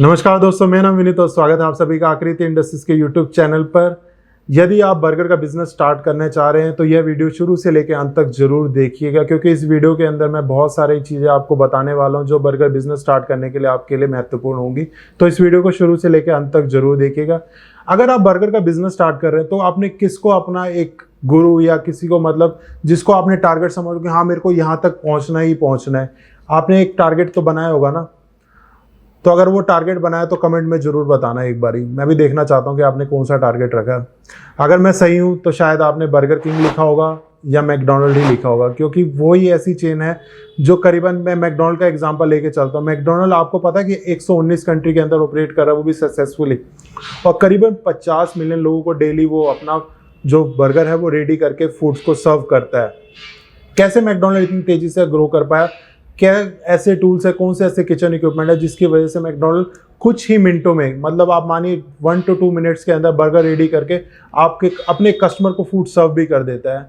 नमस्कार दोस्तों, मेरा नाम विनीत और स्वागत है आप सभी का आकृति इंडस्ट्रीज के यूट्यूब चैनल पर। यदि आप बर्गर का बिजनेस स्टार्ट करना चाह रहे हैं तो यह वीडियो शुरू से लेकर अंत तक जरूर देखिएगा, क्योंकि इस वीडियो के अंदर मैं बहुत सारी चीज़ें आपको बताने वाला हूं जो बर्गर बिजनेस स्टार्ट करने के लिए आपके लिए महत्वपूर्ण होंगी। तो इस वीडियो को शुरू से लेकर अंत तक जरूर देखिएगा। अगर आप बर्गर का बिजनेस स्टार्ट कर रहे हैं तो आपने किसको अपना एक गुरु या किसी को जिसको आपने टारगेट समझो कि हाँ मेरे को यहाँ तक पहुँचना ही पहुँचना है, आपने एक टारगेट तो बनाया होगा ना। तो अगर वो टारगेट बनाया तो कमेंट में ज़रूर बताना एक बारी, मैं भी देखना चाहता हूँ कि आपने कौन सा टारगेट रखा है। अगर मैं सही हूँ तो शायद आपने बर्गर किंग लिखा होगा या मैकडोनल्ड ही लिखा होगा, क्योंकि वो ही ऐसी चेन है जो करीबन, मैं मैकडोनल्ड का एग्जांपल लेके चलता हूँ। मैकडोनल्ड आपको पता है कि 119 कंट्री के अंदर ऑपरेट कर रहा है, वो भी सक्सेसफुली, और करीबन 50 मिलियन लोगों को डेली वो अपना जो बर्गर है वो रेडी करके फूड्स को सर्व करता है। कैसे मैकडोनल्ड इतनी तेज़ी से ग्रो कर पाया? क्या ऐसे टूल्स है, कौन से ऐसे किचन इक्विपमेंट है जिसकी वजह से मैकडोनल्ड कुछ ही मिनटों में, मतलब आप मानिए 1 to 2 मिनट्स के अंदर बर्गर रेडी करके आपके अपने कस्टमर को फूड सर्व भी कर देता है।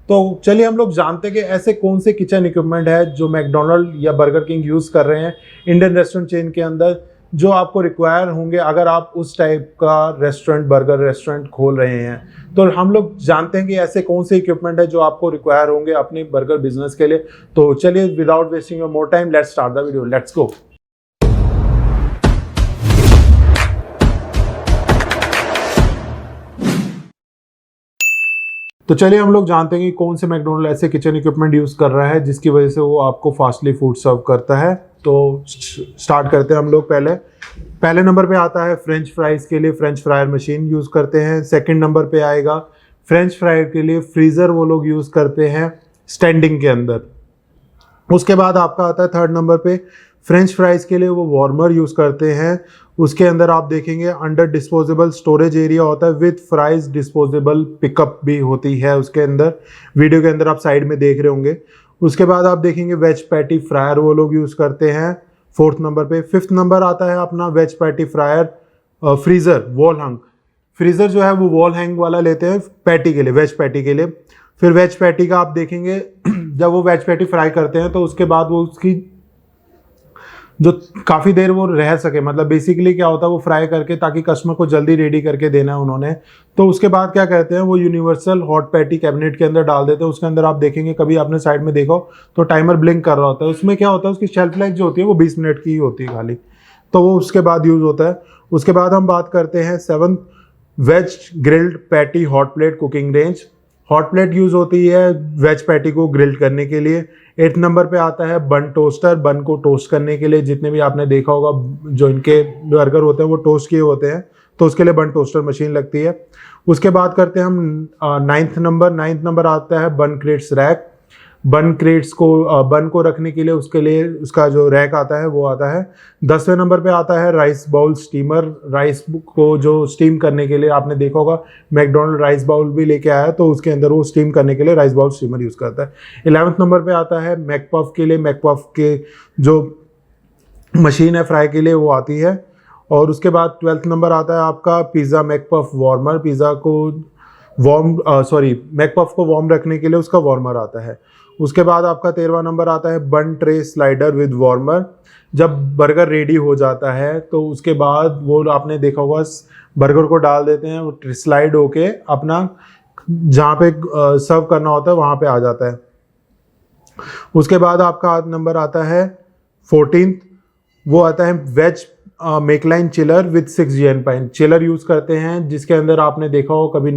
तो चलिए हम लोग जानते हैं कि ऐसे कौन से किचन इक्विपमेंट है जो मैकडोनल्ड या बर्गर किंग यूज़ कर रहे हैं इंडियन रेस्टोरेंट चेन के अंदर, जो आपको रिक्वायर होंगे अगर आप उस टाइप का रेस्टोरेंट, बर्गर रेस्टोरेंट खोल रहे हैं। तो हम लोग जानते हैं कि ऐसे कौन से इक्विपमेंट है जो आपको रिक्वायर होंगे अपने बर्गर बिजनेस के लिए। तो चलिए without wasting your more time, let's start the video, let's go. तो चलिए हम लोग जानते हैं कि कौन से मैकडोनल्ड ऐसे किचन इक्विपमेंट यूज़ कर रहा है जिसकी वजह से वो आपको फास्टली फूड सर्व करता है। तो स्टार्ट करते हैं हम लोग। पहले नंबर पे आता है फ्रेंच फ्राइज़ के लिए फ्रेंच फ्रायर मशीन यूज़ करते हैं। सेकंड नंबर पे आएगा फ्रेंच फ्रायर के लिए फ्रीज़र, वो लोग यूज़ करते हैं स्टैंडिंग के अंदर। उसके बाद आपका आता है थर्ड नंबर पे फ्रेंच फ्राइज़ के लिए वो वार्मर यूज़ करते हैं। उसके अंदर आप देखेंगे अंडर डिस्पोजेबल स्टोरेज एरिया होता है, विथ फ्राइज डिस्पोजेबल पिकअप भी होती है उसके अंदर, वीडियो के अंदर आप साइड में देख रहे होंगे। उसके बाद आप देखेंगे वेज पैटी फ्रायर वो लोग यूज़ करते हैं फोर्थ नंबर पे। फिफ्थ नंबर आता है अपना veg patty fryer freezer wall hang. Freezer जो है वो वॉल हैंग वाला लेते हैं पैटी के लिए, वेज पैटी के लिए। फिर वेज पैटी का आप देखेंगे जब वो वेज पैटी फ्राई करते हैं तो उसके बाद वो उसकी जो काफ़ी देर वो रह सके, मतलब बेसिकली क्या होता है वो फ्राई करके ताकि कस्टमर को जल्दी रेडी करके देना है उन्होंने, तो उसके बाद क्या कहते हैं वो यूनिवर्सल हॉट पैटी कैबिनेट के अंदर डाल देते हैं। उसके अंदर आप देखेंगे, कभी आपने साइड में देखो तो टाइमर ब्लिंक कर रहा होता है। उसमें क्या होता है उसकी शेल्फ लाइफ जो होती है वो 20 मिनट की ही होती है खाली, तो वो उसके बाद यूज़ होता है। उसके बाद हम बात करते हैं 7 veg grilled patty hot plate cooking range. Hot plate use होती है वेज पैटी को ग्रिल्ड करने के लिए। 8 नंबर पे आता है बन टोस्टर, बन को टोस्ट करने के लिए। जितने भी आपने देखा होगा जो इनके बर्गर होते हैं वो टोस्ट किए होते हैं, तो उसके लिए बन टोस्टर मशीन लगती है। उसके बाद करते हैं हम 9th नंबर आता है बन क्रेट्स रैक। बन क्रेट्स को बन को रखने के लिए उसके लिए उसका जो रैक आता है वो आता है। 10वें नंबर पे आता है राइस बाउल स्टीमर। राइस को जो स्टीम करने के लिए आपने देखा होगा मैकडोनल्ड राइस बाउल भी लेके आया, तो उसके अंदर वो स्टीम करने के लिए राइस बाउल स्टीमर यूज़ करता है। 11वें नंबर पे आता है मैकपफ के लिए, मैकपफ के जो मशीन है फ्राई के लिए वो आती है। और उसके बाद 12th नंबर आता है आपका पिज़्ज़ा मैकपफ वार्मर। पिज़्ज़ा को मैकपफ को वार्म रखने के लिए उसका वार्मर आता है। उसके बाद आपका 13वां नंबर आता है बन ट्रे स्लाइडर विद वार्मर। जब बर्गर रेडी हो जाता है तो उसके बाद वो आपने देखा होगा बर्गर को डाल देते हैं, वो स्लाइड होके अपना जहाँ पे सर्व करना होता है वहाँ पे आ जाता है। उसके बाद आपका नंबर आता है 14th, वो आता है वेज मेकलाइन चिलर विद 6 GN पाइन। चिलर यूज़ करते हैं जिसके अंदर आपने देखा हो, कभी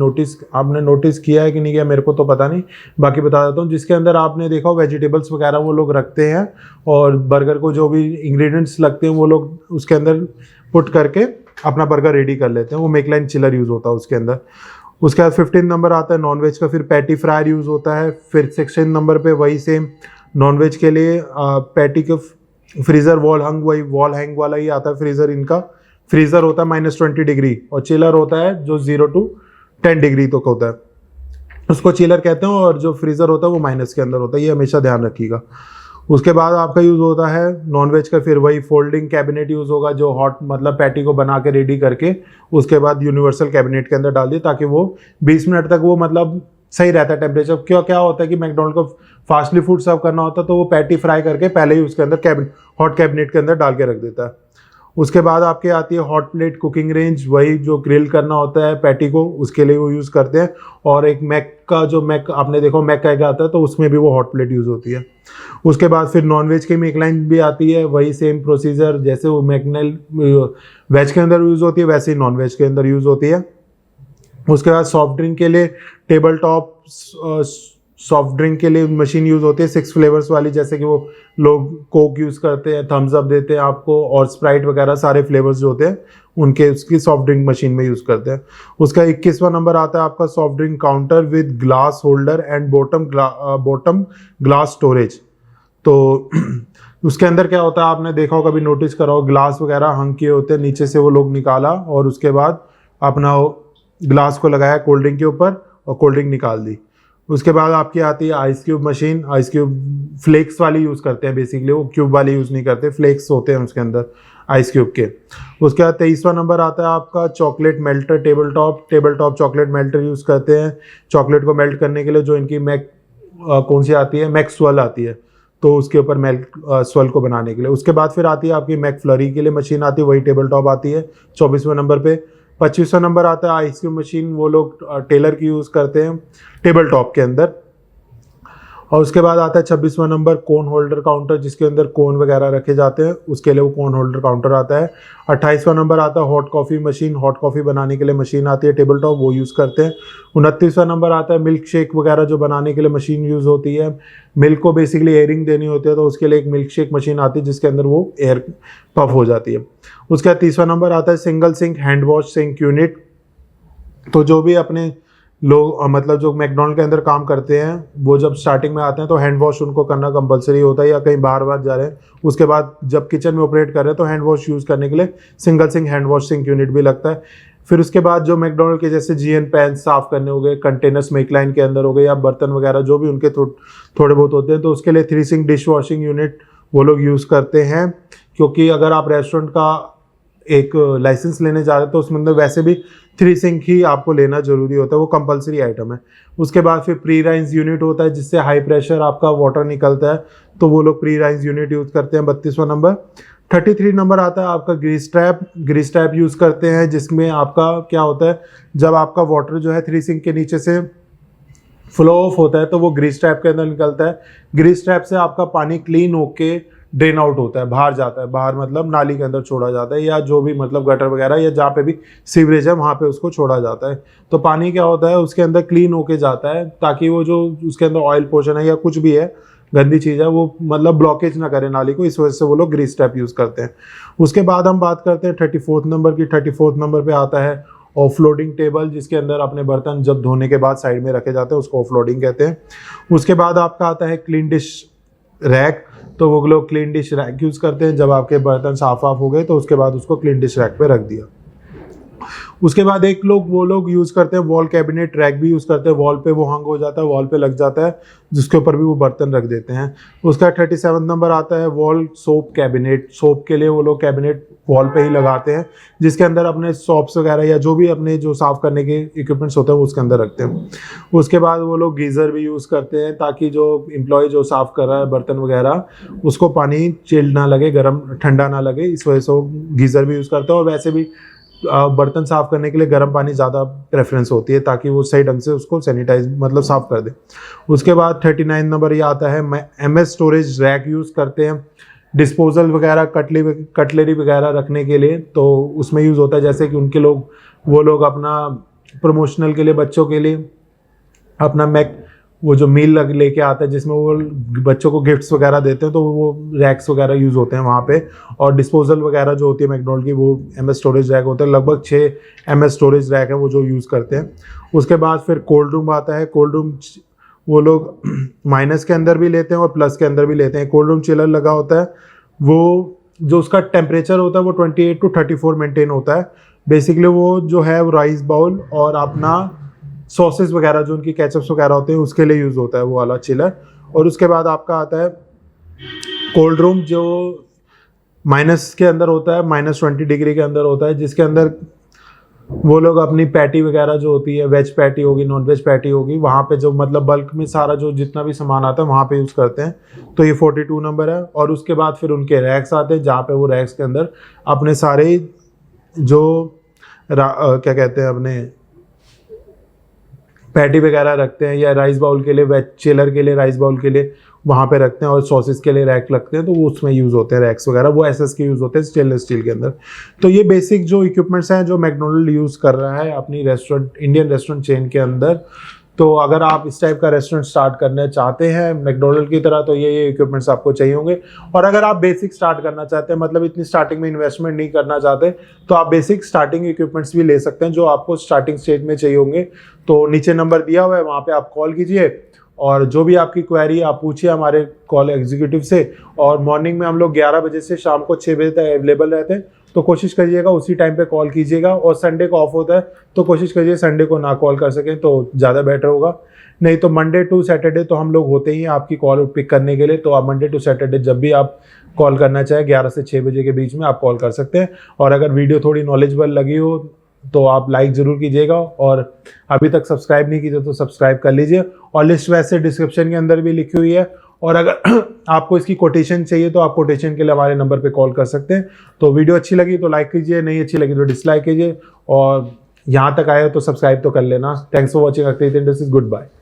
आपने नोटिस किया है कि नहीं किया मेरे को तो पता नहीं, बाकी बता देता हूँ। जिसके अंदर आपने देखा हो वेजिटेबल्स वगैरह वो लोग रखते हैं और बर्गर को जो भी इंग्रेडिएंट्स लगते हैं वो लोग उसके अंदर पुट करके अपना बर्गर रेडी कर लेते हैं, वो मेकलाइन चिलर यूज़ होता है उसके अंदर। उसके बाद 15 नंबर आता है नॉनवेज का, फिर पैटी फ्रायर यूज़ होता है। फिर 16 नंबर पर वही सेम नॉनवेज के लिए पैटी के फ्रीज़र वॉल हैंग वाला ही आता है फ्रीज़र। इनका फ्रीज़र होता है -20 डिग्री और चिलर होता है जो 0 to 10 डिग्री तक होता है, उसको चिलर कहते हैं। और जो फ्रीज़र होता है वो माइनस के अंदर होता है, ये हमेशा ध्यान रखिएगा। उसके बाद आपका यूज़ होता है नॉनवेज का, फिर वही फोल्डिंग कैबिनेट यूज़ होगा जो हॉट मतलब पैटी को बना के रेडी करके उसके बाद यूनिवर्सल कैबिनेट के अंदर डाल दिए ताकि वो 20 मिनट तक वो मतलब सही रहता है टेम्परेचर। क्या होता है कि मैकडोनल्ड को फास्टली फूड सर्व करना होता है तो वो पैटी फ्राई करके पहले ही उसके अंदर हॉट कैबिनेट के अंदर डाल के रख देता है। उसके बाद आपके आती है हॉट प्लेट कुकिंग रेंज, वही जो ग्रिल करना होता है पैटी को, उसके लिए वो यूज़ करते हैं। और एक मैक का, जो मैक आपने देखो मैक का आता है, तो उसमें भी वो हॉट प्लेट यूज़ होती है। उसके बाद फिर नॉनवेज की मेक लाइन भी आती है, वही सेम प्रोसीजर जैसे वो मैकनेल वेज के अंदर यूज़ होती है वैसे ही नॉन वेज के अंदर यूज़ होती है। उसके बाद सॉफ्ट ड्रिंक के लिए टेबल टॉप सॉफ्ट ड्रिंक के लिए मशीन यूज़ होती है 6 फ्लेवर्स वाली, जैसे कि वो लोग कोक यूज़ करते हैं, थम्स अप देते हैं आपको, और स्प्राइट वगैरह सारे फ्लेवर्स जो होते हैं उनके उसकी सॉफ्ट ड्रिंक मशीन में यूज़ करते हैं। उसका 21वां नंबर आता है आपका soft drink counter with glass holder and bottom glass storage. तो उसके अंदर क्या होता है, आपने देखा हो कभी नोटिस करा हो, ग्लास वगैरह हंग किए होते हैं, नीचे से वो लोग निकाला और उसके बाद अपना ग्लास को लगाया कोल्ड ड्रिंक के ऊपर और कोल्ड ड्रिंक निकाल दी। उसके बाद आपकी आती है ice cube machine. Ice cube flakes वाली यूज़ करते हैं बेसिकली, वो क्यूब वाली यूज़ नहीं करते, फ्लेक्स होते हैं उसके अंदर आइस क्यूब के। उसके बाद 23वां नंबर आता है आपका chocolate melter table top chocolate melter use करते हैं चॉकलेट को मेल्ट करने के लिए। जो इनकी मैक कौन सी आती है, मैक स्वेल आती है, तो उसके ऊपर मेल्ट स्वेल को बनाने के लिए। उसके बाद फिर आती है आपकी मैक फ्लरी के लिए मशीन आती है, वही टेबल टॉप आती है 24वें नंबर पे। 25वां नंबर आता है आइस क्यूब मशीन, वो लोग टेलर की यूज़ करते हैं टेबल टॉप के अंदर। और उसके बाद आता है 26वां नंबर कोन होल्डर काउंटर, जिसके अंदर कोन वगैरह रखे जाते हैं, उसके लिए वो कोन होल्डर काउंटर आता है। 28वां नंबर आता है hot coffee machine, hot coffee बनाने के लिए मशीन आती है टेबल टॉप, वो यूज़ करते हैं। 29वां नंबर आता है मिल्क शेक वगैरह जो बनाने के लिए मशीन यूज़ होती है। मिल्क को बेसिकली एयरिंग देनी होती है, तो उसके लिए एक मिल्क शेक मशीन आती है जिसके अंदर वो एयर पफ हो जाती है। उसका 30वां नंबर आता है single sink hand wash sink unit. तो जो भी अपने लोग मतलब जो मैकडॉनल्ड के अंदर काम करते हैं, वो जब स्टार्टिंग में आते हैं तो हैंड वॉश उनको करना कंपलसरी होता है, या कहीं बाहर बाहर जा रहे हैं उसके बाद जब किचन में ऑपरेट कर रहे हैं तो हैंड वॉश यूज़ करने के लिए single sink hand wash sink unit भी लगता है। फिर उसके बाद जो मैकडॉनल्ड के जैसे जीएन पैन साफ़ करने हो गए, कंटेनर्स मेक लाइन के अंदर हो गए, या बर्तन वगैरह जो भी उनके थोड़े बहुत होते हैं, तो उसके लिए 3 सिंक डिश वॉशिंग यूनिट वो लोग यूज़ करते हैं। क्योंकि अगर आप रेस्टोरेंट का एक लाइसेंस लेने जा रहे हैं तो उसमें अंदर वैसे भी 3 सिंक ही आपको लेना जरूरी होता है, वो कंपलसरी आइटम है। उसके बाद फिर प्री राइज यूनिट होता है, जिससे हाई प्रेशर आपका वाटर निकलता है, तो वो लोग प्री राइज यूनिट यूज़ करते हैं 32वां नंबर। 33 नंबर आता है आपका ग्रीस ट्रैप यूज़ करते हैं, जिसमें आपका क्या होता है, जब आपका वाटर जो है 3 सिंक के नीचे से फ्लो ऑफ होता है तो वो ग्रीस ट्रैप के अंदर निकलता है। ग्रीस ट्रैप से आपका पानी क्लीन होके ड्रेन आउट होता है, बाहर जाता है, बाहर मतलब नाली के अंदर छोड़ा जाता है, या जो भी मतलब गटर वगैरह या जहाँ पे भी सीवरेज है वहाँ पे उसको छोड़ा जाता है। तो पानी क्या होता है उसके अंदर क्लीन होके जाता है, ताकि वो जो उसके अंदर ऑयल पोर्शन है या कुछ भी है गंदी चीज़ है वो मतलब ब्लॉकेज ना करे नाली को, इस वजह से वो लोग ग्रीस ट्रैप यूज़ करते हैं। उसके बाद हम बात करते हैं 34 नंबर की। 34 नंबर पे आता है ऑफलोडिंग टेबल, जिसके अंदर अपने बर्तन जब धोने के बाद साइड में रखे जाते हैं, उसको ऑफलोडिंग कहते हैं। उसके बाद आपका आता है क्लीन डिश रैक, तो वो लोग क्लीन डिश रैक यूज़ करते हैं, जब आपके बर्तन साफ हो गए तो उसके बाद उसको क्लीन डिश रैक पे रख दिया। उसके बाद वो लोग यूज़ करते हैं वॉल कैबिनेट रैक भी यूज़ करते हैं, वॉल पे वो हंग हो जाता है, वॉल पे लग जाता है, जिसके ऊपर भी वो बर्तन रख देते हैं। उसका 37 नंबर आता है वॉल सोप कैबिनेट। सोप के लिए वो लोग कैबिनेट वॉल पे ही लगाते हैं, जिसके अंदर अपने सॉप्स वगैरह या जो भी अपने जो साफ़ करने के इक्विपमेंट्स होते हैं वो उसके अंदर रखते हैं। उसके बाद वो लोग गीज़र भी यूज़ करते हैं, ताकि जो एम्प्लॉय जो साफ़ कर रहा है बर्तन वगैरह उसको पानी चिल्ड ना लगे, गर्म ठंडा ना लगे, इस वजह से वो गीज़र भी यूज़ करते हैं। और वैसे भी बर्तन साफ़ करने के लिए गर्म पानी ज़्यादा प्रेफरेंस होती है, ताकि वो सही ढंग से उसको सैनिटाइज मतलब साफ़ कर दे। उसके बाद 39 नंबर ये आता है MS स्टोरेज रैक यूज़ करते हैं डिस्पोजल वगैरह कटलरी वगैरह रखने के लिए, तो उसमें यूज़ होता है, जैसे कि वो लोग अपना प्रमोशनल के लिए बच्चों के लिए अपना वो जो मील लेके आता है जिसमें वो बच्चों को गिफ्ट्स वगैरह देते हैं, तो वो रैक्स वगैरह यूज़ होते हैं वहाँ पे। और डिस्पोजल वगैरह जो होती है मैकडॉनल्ड की वो MS स्टोरेज रैक होता है, लगभग 6 MS स्टोरेज रैक है वो जो यूज़ करते हैं। उसके बाद फिर कोल्ड रूम आता है। कोल्ड रूम वो लोग माइनस के अंदर भी लेते हैं और प्लस के अंदर भी लेते हैं। कोल्ड रूम चिलर लगा होता है, वो जो उसका टेम्परेचर होता है वो 28 to 34 मेंटेन होता है। बेसिकली वो जो है वो राइस बाउल और अपना सॉसेस वगैरह जो उनकी केचप्स वगैरह होते हैं उसके लिए यूज़ होता है वो वाला चिलर। और उसके बाद आपका आता है कोल्ड रूम, जो माइनस के अंदर होता है, -20 डिग्री के अंदर होता है, जिसके अंदर वो लोग अपनी पैटी वगैरह जो होती है, वेज पैटी होगी, नॉन वेज पैटी होगी, वहाँ पे जो मतलब बल्क में सारा जो जितना भी सामान आता है वहाँ पे यूज़ करते हैं। तो ये 42 नंबर है। और उसके बाद फिर उनके रैक्स आते हैं जहाँ पे वो रैक्स के अंदर अपने सारे जो क्या कहते हैं अपने पैटी वगैरह रखते हैं, या राइस बाउल के लिए, वेज चिलर के लिए, राइस बाउल के लिए वहाँ पे रखते हैं, और सॉसेस के लिए रैक लगते हैं, तो वो उसमें यूज़ होते हैं रैक्स वगैरह, वो एसएस के यूज़ होते हैं स्टेनलेस स्टील के अंदर। तो ये बेसिक जो इक्विपमेंट्स हैं जो मैकडोनल्ड यूज़ कर रहा है अपनी रेस्टोरेंट, इंडियन रेस्टोरेंट चेन के अंदर। तो अगर आप इस टाइप का रेस्टोरेंट स्टार्ट करना चाहते हैं मैकडोनल्ड की तरह, तो ये इक्विपमेंट्स आपको चाहिए होंगे। और अगर आप बेसिक स्टार्ट करना चाहते हैं, मतलब इतनी स्टार्टिंग में इन्वेस्टमेंट नहीं करना चाहते, तो आप बेसिक स्टार्टिंग इक्विपमेंट्स भी ले सकते हैं जो आपको स्टार्टिंग स्टेज में चाहिए होंगे। तो नीचे नंबर दिया हुआ है, वहाँ पे आप कॉल कीजिए और जो भी आपकी क्वेरी आप पूछिए हमारे कॉल एग्जीक्यूटिव से। और मॉर्निंग में हम लोग 11 बजे से शाम को 6 बजे तक अवेलेबल रहते हैं, तो कोशिश करिएगा उसी टाइम पे कॉल कीजिएगा। और संडे को ऑफ होता है तो कोशिश करिए संडे को ना कॉल कर सकें तो ज़्यादा बेटर होगा। नहीं तो मंडे टू सैटरडे तो हम लोग होते ही हैं आपकी कॉल पिक करने के लिए। तो आप मंडे टू सैटरडे जब भी आप कॉल करना चाहें 11 से 6 बजे के बीच में आप कॉल कर सकते हैं। और अगर वीडियो थोड़ी नॉलेजेबल लगी हो तो आप लाइक ज़रूर कीजिएगा, और अभी तक सब्सक्राइब नहीं कीजिए तो सब्सक्राइब कर लीजिए। और लिस्ट वैसे डिस्क्रिप्शन के अंदर भी लिखी हुई है। और अगर आपको इसकी कोटेशन चाहिए तो आप कोटेशन के लिए हमारे नंबर पे कॉल कर सकते हैं। तो वीडियो अच्छी लगी तो लाइक कीजिए, नहीं अच्छी लगी तो डिसलाइक कीजिए, और यहाँ तक आए हो तो सब्सक्राइब तो कर लेना। Thanks for watching Akriti industries. Good bye.